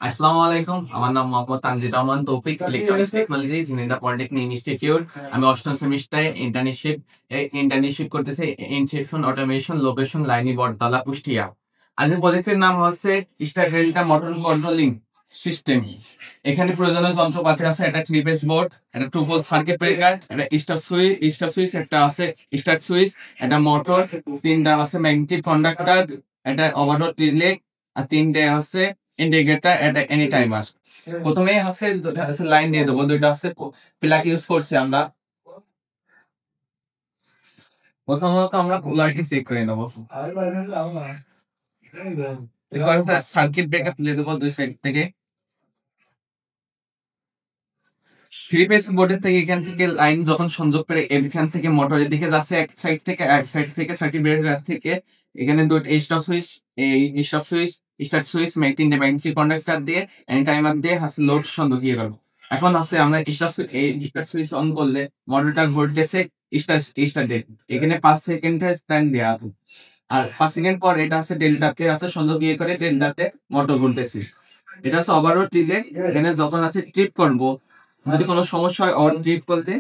আসসালামু আলাইকুম। আমার নাম মোহাম্মদ তানজিদ রহমান তৌফিক, electronics technology, Jhenaidah polytechnic institute. আমি অষ্টম সেমিস্টারে ইন্টার্নশিপ করতেছি ইনসেপশন অটোমেশন লোকেশন লাইনি বটতলা কুষ্টিয়া। আজকের প্রজেক্টের নাম হচ্ছে star delta motor controlling system. এখানে প্রয়োজনীয় যন্ত্রপাতি আছে, একটা 3 ফেজ বোর্ড, একটা 2 পোল সার্কিট ব্রেকার, একটা স্টপ সুইচ, একটা আছে স্টার্ট সুইচ, একটা মোটর, তিনটা আছে ম্যাগনেটিক কন্ডাক্টর, একটা ওভারলোড রিলে, আর তিনটে হচ্ছে ইন্ডিকেটর, একটা এনি টাইমার। প্রথমেই হচ্ছে লাইন দিয়ে দেবো, দুইটা হচ্ছে প্লাগ ইউজ করছি আমরা। প্রথমত আমরা পোলারিটি চেক করে নেবো, সার্কিট ব্রেকার তুলে দেবো দুই সাইড থেকে। 3 ফেজ বোর্ডের থেকে এখান থেকে লাইন যখন সংযোগ করে এখান থেকে মোটরের দিকে যাচ্ছে এক সাইড থেকে সার্কিট ব্রেকার থেকে এখানে দুটো স্টপ সুইচ স্টার্ট সুইচ তিনটে ম্যাগনেটিক কন্ডাক্টর দিয়ে এনি টাইমার দিয়ে হচ্ছে লোড সংযোগ দিয়ে গেল। এখন হচ্ছে আমরা স্টার্ট সুইচ অন করলে মোটরটার ভোল্টেজে স্টার্ট দেয়। এখানে 5 সেকেন্ডের স্ট্যান্ড দেওয়া আছে, আর 5 সেকেন্ড পর এটা হচ্ছে ডেল্টাতে আছে সংযোগ ইয়ে করে ডেল্টাতে মোটর ঘুরতেছে। এটা হচ্ছে ওভারলোড রিলে। এখানে যখন আছে ট্রিপ করবো, যদি কোনো সমস্যা হয় অন ট্রিপ করলে